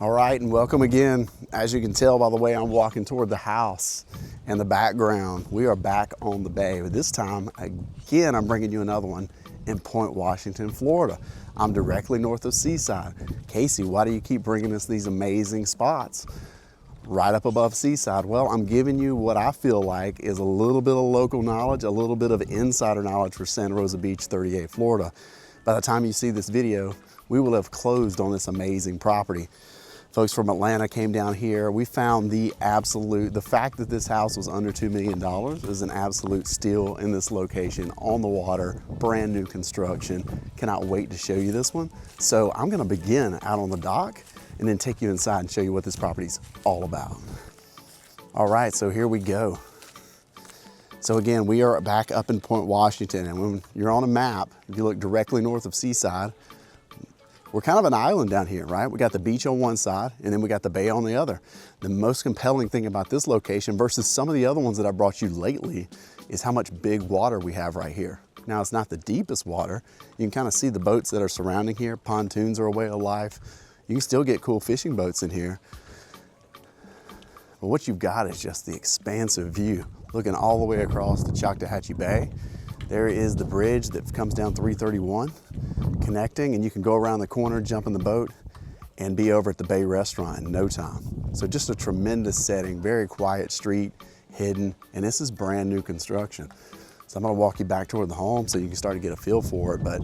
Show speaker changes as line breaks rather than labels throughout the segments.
All right, and welcome again. As you can tell by the way I'm walking toward the house and the background, we are back on the bay. But this time, again, I'm bringing you another one in Point Washington, Florida. I'm directly north of Seaside. Casey, why do you keep bringing us these amazing spots right up above Seaside? Well, I'm giving you what I feel like is a little bit of local knowledge, a little bit of insider knowledge for Santa Rosa Beach, 38, Florida. By the time you see this video, we will have closed on this amazing property. Folks from Atlanta came down here. We found the fact that this house was under $2 million is an absolute steal in this location, on the water, brand new construction. Cannot wait to show you this one. So I'm gonna begin out on the dock and then take you inside and show you what this property's all about. All right, so here we go. So again, we are back up in Point Washington, and when you're on a map, if you look directly north of Seaside, we're kind of an island down here, right? We got the beach on one side, and then we got the bay on the other. The most compelling thing about this location versus some of the other ones that I brought you lately is how much big water we have right here. Now, it's not the deepest water. You can kind of see the boats that are surrounding here. Pontoons are a way of life. You can still get cool fishing boats in here. But what you've got is just the expansive view, looking all the way across the Choctawhatchee Bay. There is the bridge that comes down 331, connecting, and you can go around the corner, jump in the boat, and be over at the Bay restaurant in no time. So just a tremendous setting, very quiet street, hidden, and this is brand new construction. So I'm gonna walk you back toward the home so you can start to get a feel for it, but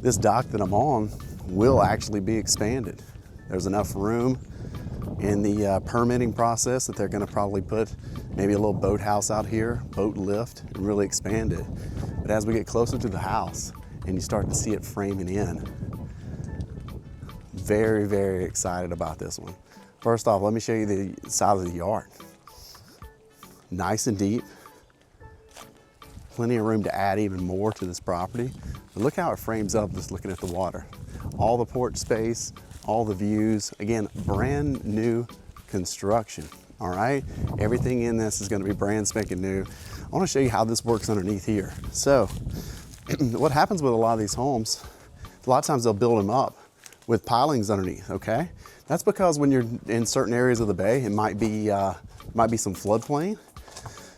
this dock that I'm on will actually be expanded. There's enough room in the permitting process that they're gonna probably put maybe a little boathouse out here, boat lift, and really expand it. But as we get closer to the house and you start to see it framing in, very, very excited about this one. First off, let me show you the side of the yard. Nice and deep. Plenty of room to add even more to this property. But look how it frames up just looking at the water. All the porch space, all the views. Again, brand new construction, all right? Everything in this is gonna be brand spanking new. I wanna show you how this works underneath here. So, what happens with a lot of these homes, a lot of times they'll build them up with pilings underneath, okay? That's because when you're in certain areas of the bay, it might be some floodplain.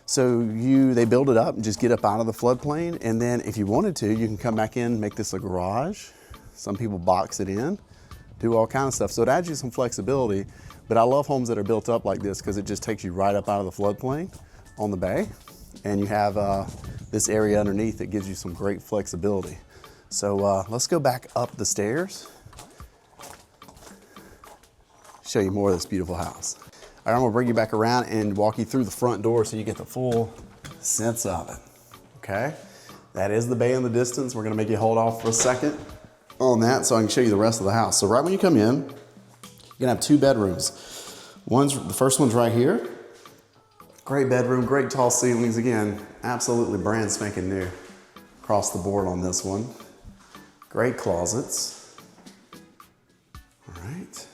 So they build it up and just get up out of the floodplain, and then if you wanted to, you can come back in, make this a garage. Some people box it in, do all kinds of stuff. So it adds you some flexibility, but I love homes that are built up like this because it just takes you right up out of the floodplain on the bay, and you have this area underneath that gives you some great flexibility. So let's go back up the stairs, show you more of this beautiful house. All right, I'm gonna bring you back around and walk you through the front door so you get the full sense of it, okay? That is the bay in the distance. We're gonna make you hold off for a second on that so I can show you the rest of the house. So right when you come in, you're gonna have two bedrooms. The first one's right here. Great bedroom, great tall ceilings. Again, absolutely brand spanking new across the board on this one. Great closets. All right.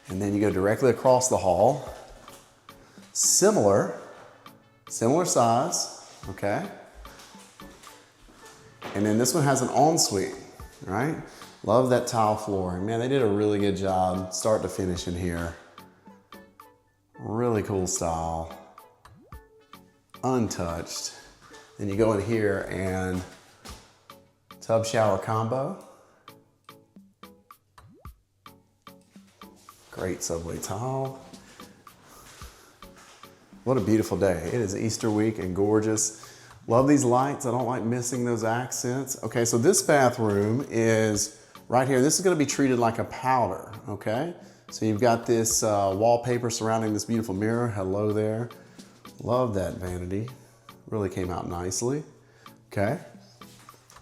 And then you go directly across the hall. Similar size, okay? And then this one has an ensuite, right? Love that tile flooring. Man, they did a really good job, start to finish in here. Really cool style, untouched. Then you go in here and tub shower combo. Great subway tile. What a beautiful day. It is Easter week and gorgeous. Love these lights. I don't like missing those accents. Okay, so this bathroom is right here. This is gonna be treated like a powder, okay? So you've got this wallpaper surrounding this beautiful mirror. Hello there. Love that vanity. Really came out nicely, okay?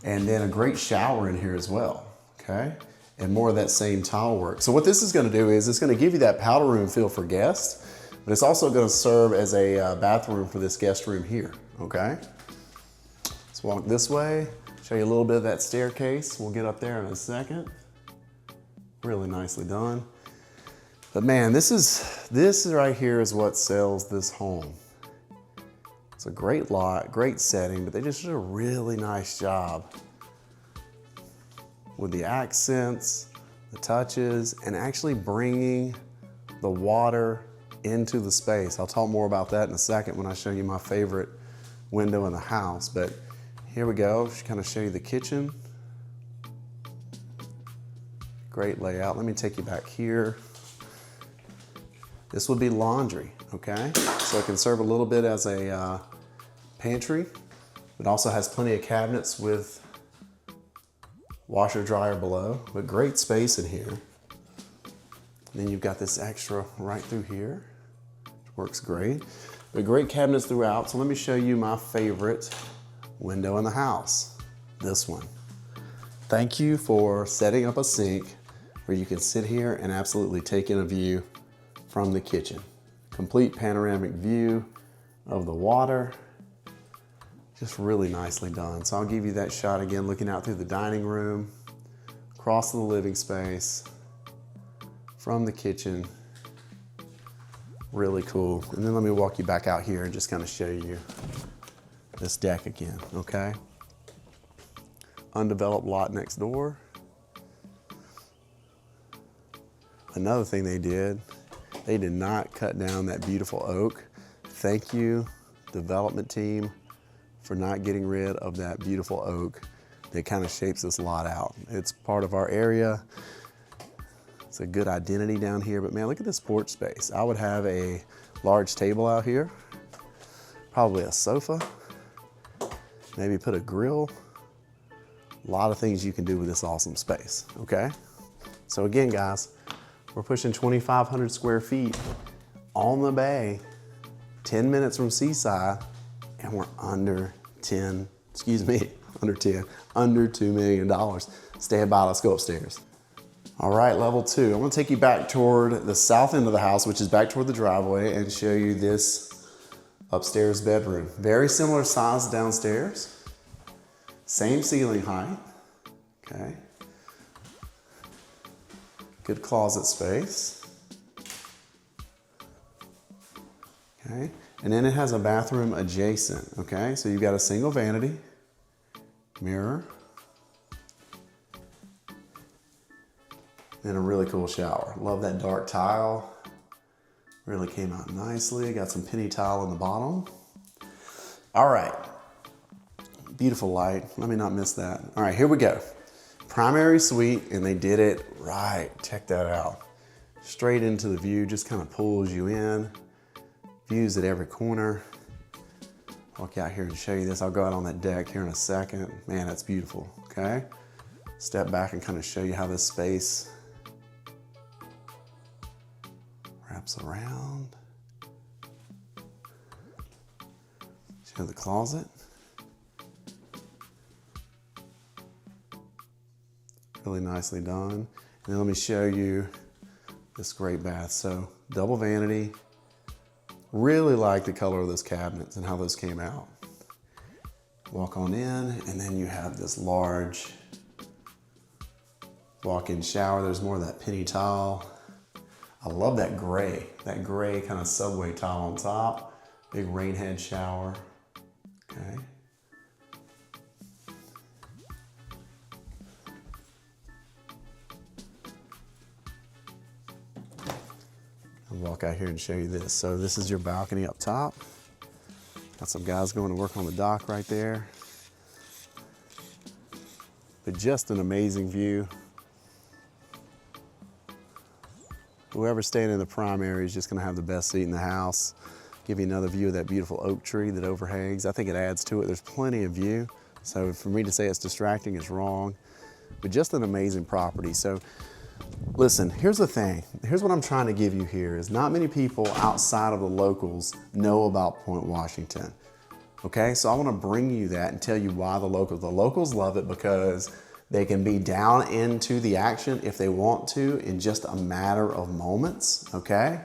And then a great shower in here as well, okay? And more of that same tile work. So what this is gonna do is it's gonna give you that powder room feel for guests, but it's also gonna serve as a bathroom for this guest room here, okay? Let's walk this way, show you a little bit of that staircase. We'll get up there in a second. Really nicely done. But man, this right here is what sells this home. It's a great lot, great setting, but they just did a really nice job with the accents, the touches, and actually bringing the water into the space. I'll talk more about that in a second when I show you my favorite window in the house, but here we go. Just kind of show you the kitchen. Great layout. Let me take you back here. This would be laundry, okay? So it can serve a little bit as a pantry. It also has plenty of cabinets with washer dryer below, but great space in here. Then you've got this extra right through here, which works great. But great cabinets throughout. So let me show you my favorite window in the house, this one. Thank you for setting up a sink where you can sit here and absolutely take in a view from the kitchen. Complete panoramic view of the water. Just really nicely done. So I'll give you that shot again, looking out through the dining room, across the living space, from the kitchen. Really cool. And then let me walk you back out here and just kind of show you this deck again, okay? Undeveloped lot next door. Another thing they did not cut down that beautiful oak. Thank you, development team, for not getting rid of that beautiful oak that kind of shapes this lot out. It's part of our area. It's a good identity down here, but man, look at this porch space. I would have a large table out here, probably a sofa, maybe put a grill. A lot of things you can do with this awesome space, okay? So again, guys, we're pushing 2,500 square feet on the bay, 10 minutes from Seaside, and we're under $2 million. Stand by, let's go upstairs. All right, level 2. I'm gonna take you back toward the south end of the house, which is back toward the driveway, and show you this upstairs bedroom. Very similar size downstairs. Same ceiling height, okay. Good closet space. Okay, and then it has a bathroom adjacent, okay? So you've got a single vanity, mirror, and a really cool shower. Love that dark tile. Really came out nicely. Got some penny tile in the bottom. All right, beautiful light. Let me not miss that. All right, here we go. Primary suite, and they did it right. Check that out. Straight into the view, just kind of pulls you in. Views at every corner. Walk out here and show you this. I'll go out on that deck here in a second. Man, that's beautiful, okay? Step back and kind of show you how this space wraps around. Show the closet. Really nicely done. And then let me show you this great bath. So double vanity. Really like the color of those cabinets and how those came out. Walk on in, and then you have this large walk-in shower. There's more of that penny tile. I love that gray kind of subway tile on top. Big rain head shower, okay. I'll walk out here and show you this. So this is your balcony up top. Got some guys going to work on the dock right there. But just an amazing view. Whoever's staying in the prime area is just gonna have the best seat in the house. Give you another view of that beautiful oak tree that overhangs. I think it adds to it. There's plenty of view. So for me to say it's distracting is wrong, but just an amazing property. So listen, here's the thing. Here's what I'm trying to give you here is not many people outside of the locals know about Point Washington. Okay, so I wanna bring you that and tell you why the locals love it because they can be down into the action if they want to in just a matter of moments, okay?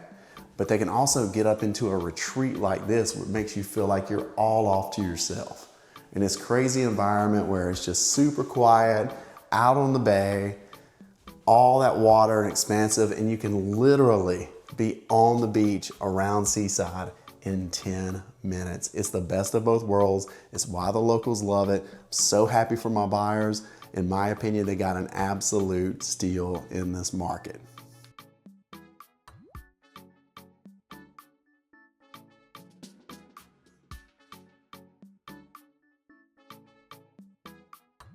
But they can also get up into a retreat like this where it makes you feel like you're all off to yourself. In this crazy environment where it's just super quiet, out on the bay, all that water and expansive, and you can literally be on the beach around Seaside in 10 minutes. It's the best of both worlds. It's why the locals love it. I'm so happy for my buyers. In my opinion, they got an absolute steal in this market.